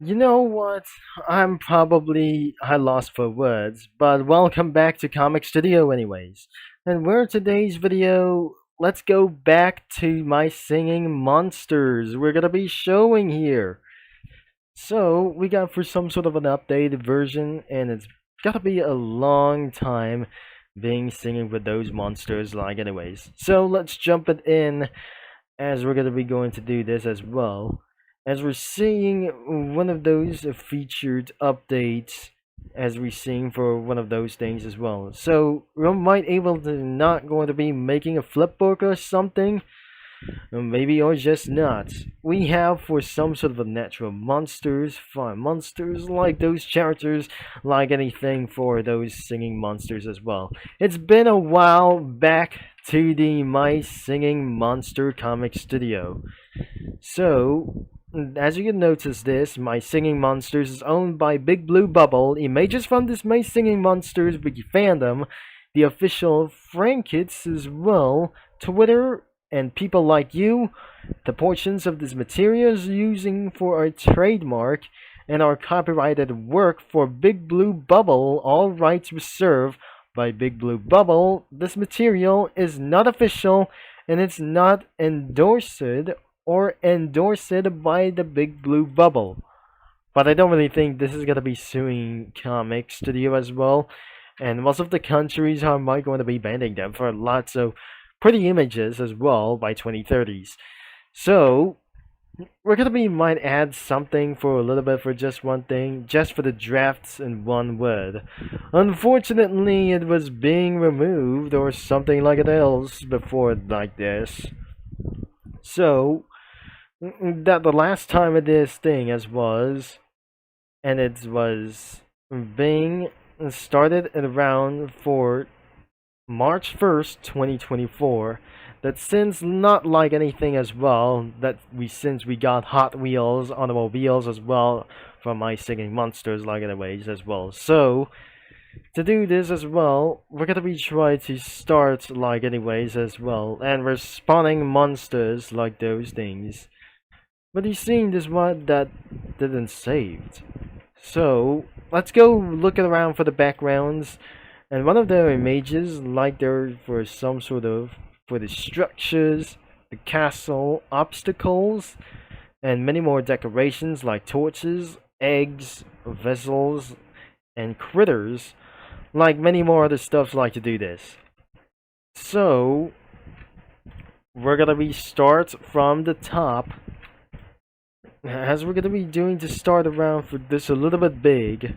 You know what? I lost for words, but welcome back to Comic Studio anyways. And where today's video, let's go back to my singing monsters we're gonna be showing here. So, we got for some sort of an updated version, and it's gotta be a long time being singing with those monsters like anyways. So let's jump it in as we're going to be going to do this as well, as we're seeing one of those featured updates, as we're seeing for one of those things as well. So we might able to not going to be making a flipbook or something, or maybe or just not. We have for some sort of a natural monsters, fun monsters like those characters, like anything for those singing monsters as well. It's been a while back to the My Singing Monster comic studio. So, as you can notice this, My Singing Monsters is owned by Big Blue Bubble, images from this My Singing Monsters wiki fandom, the official Frankits as well, Twitter, and people like you. The portions of this material is using for our trademark and our copyrighted work for Big Blue Bubble, all rights reserved by Big Blue Bubble. This material is not official and it's not endorsed or endorsed by the Big Blue Bubble. But I don't really think this is gonna be suing Comic Studio as well. And most of the countries are might going to be banning them for lots of pretty images as well by 2030s. So we're gonna be might add something for a little bit for just one thing, just for the drafts in one word. Unfortunately, it was being removed or something like it else before like this. So that the last time of this thing as was, and it was being started at around for March 1st, 2024, that since not like anything as well, that since we got Hot Wheels automobiles as well from My Singing Monsters like anyways as well. So to do this as well, we're gonna be trying to start like anyways as well, and we're spawning monsters like those things. But you seeing this one that didn't saved. So let's go looking around for the backgrounds, and one of the images like there for some sort of for the structures, the castle, obstacles, and many more decorations like torches, eggs, vessels, and critters, like many more other stuffs like to do this. So we're gonna be start from the top, as we're gonna be doing to start around for this a little bit big.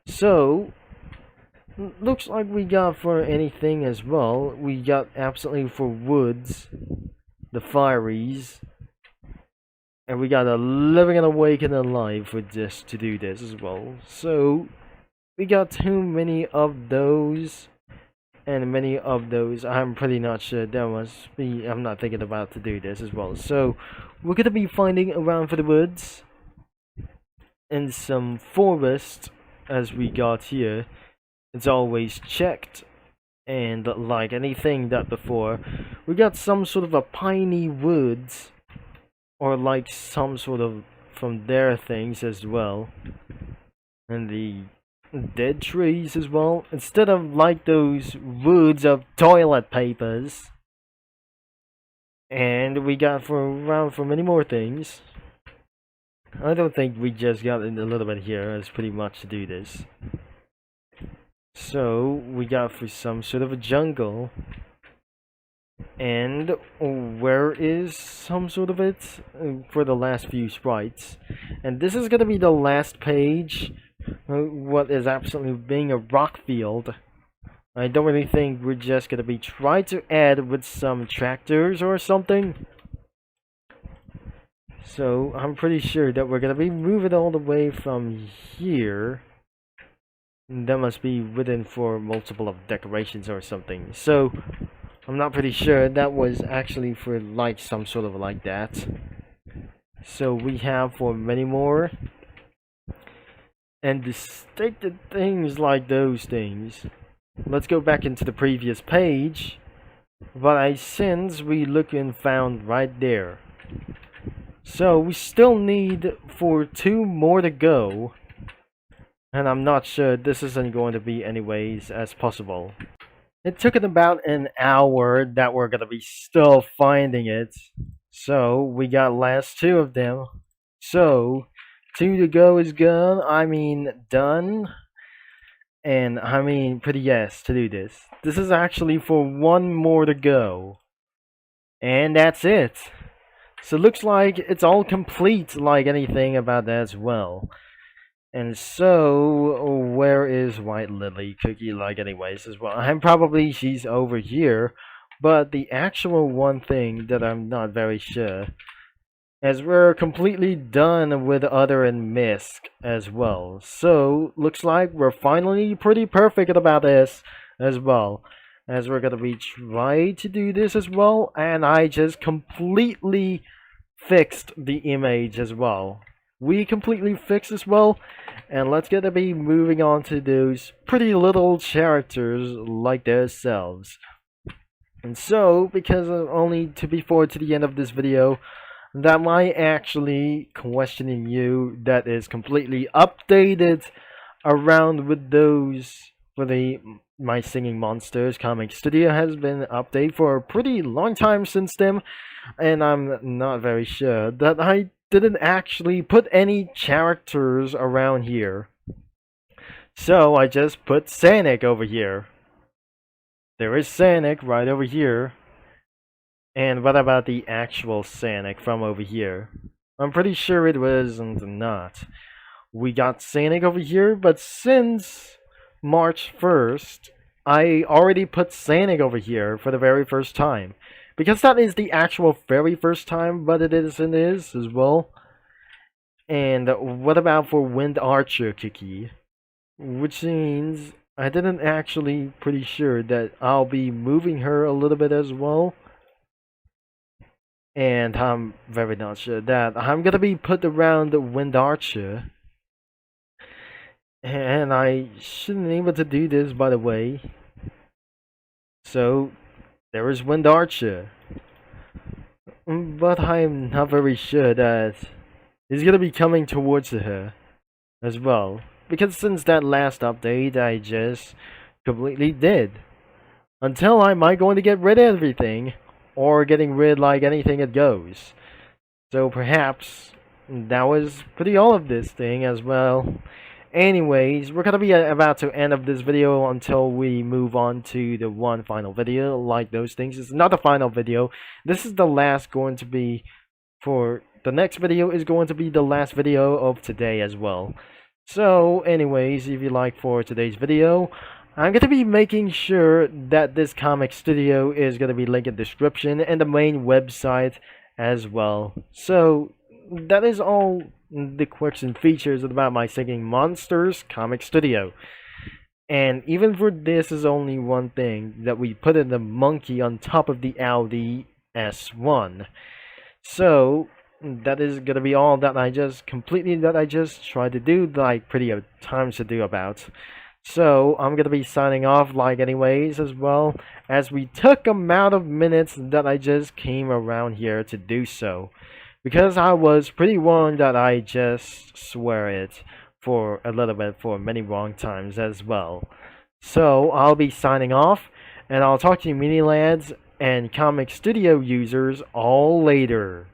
So looks like we got for anything as well. We got absolutely for woods, the fireys, and we got a living and awake and alive for this to do this as well. So we got too many of those, and many of those I'm pretty not sure there must be. I'm not thinking about to do this as well. So we're gonna be finding around for the woods and some forest as we got here. It's always checked, and like anything that before, we got some sort of a piney woods, or like some sort of from their things as well, and the dead trees as well, instead of like those woods of toilet papers. And we got for around for many more things. I don't think we just got in a little bit here as pretty much to do this. So we got for some sort of a jungle, and where is some sort of it for the last few sprites, and this is gonna be the last page. What is absolutely being a rock field. I don't really think we're just gonna be trying to add with some tractors or something. So I'm pretty sure that we're gonna be moving all the way from here. That must be within for multiple of decorations or something. So I'm not pretty sure that was actually for like some sort of like that. So we have for many more and distinctive things like those things. Let's go back into the previous page. But I since we look and found right there. So we still need for 2 more to go. And I'm not sure this isn't going to be anyways as possible. It took it about an hour that we're gonna be still finding it. So we got last 2 of them. So 2 to go is gone. I mean done. And I mean pretty yes to do this. This is actually for 1 more to go. And that's it. So it looks like it's all complete like anything about that as well. And so, where is White Lily Cookie like anyways as well? I'm probably she's over here, but the actual one thing that I'm not very sure, as we're completely done with Other and Misk as well. So, looks like we're finally pretty perfect about this as well. As we're gonna be trying to do this as well, and I just completely fixed the image as well. We completely fixed as well, and let's get to be moving on to those pretty little characters like themselves. And so, because only to be forward to the end of this video, that might actually questioning you that is completely updated around with those for the My Singing Monsters comic studio has been updated for a pretty long time since then, and I'm not very sure that I didn't actually put any characters around here. So I just put Sanic over here. There is Sanic right over here. And what about the actual Sanic from over here? I'm pretty sure it wasn't not. We got Sanic over here, but since March 1st, I already put Sanic over here for the very first time. Because that is the actual very first time, but it is as well. And what about for Wind Archer Kiki? Which means I didn't actually pretty sure that I'll be moving her a little bit as well. And I'm very not sure that I'm gonna be put around the Wind Archer. And I shouldn't be able to do this, by the way. So there is Wind Archer. But I'm not very sure that he's gonna be coming towards her as well. Because since that last update, I just completely did. Until I might going to get rid of everything, or getting rid like anything it goes. So perhaps that was pretty all of this thing as well. Anyways, we're gonna be about to end of this video until we move on to the one final video. Like those things, it's not the final video. This is the last going to be for the next video is going to be the last video of today as well. So anyways, if you like for today's video, I'm going to be making sure that this comic studio is going to be linked in the description and the main website as well. So that is all the quirks and features about My Singing Monsters comic studio. And even for this is only one thing, that we put in the monkey on top of the Audi S1. So that is gonna be all that I just tried to do, like pretty times to do about. So I'm gonna be signing off like anyways as well, as we took amount of minutes that I just came around here to do so, because I was pretty warned that I just swear it for a little bit for many wrong times as well. So I'll be signing off, and I'll talk to you mini lads and comic studio users all later.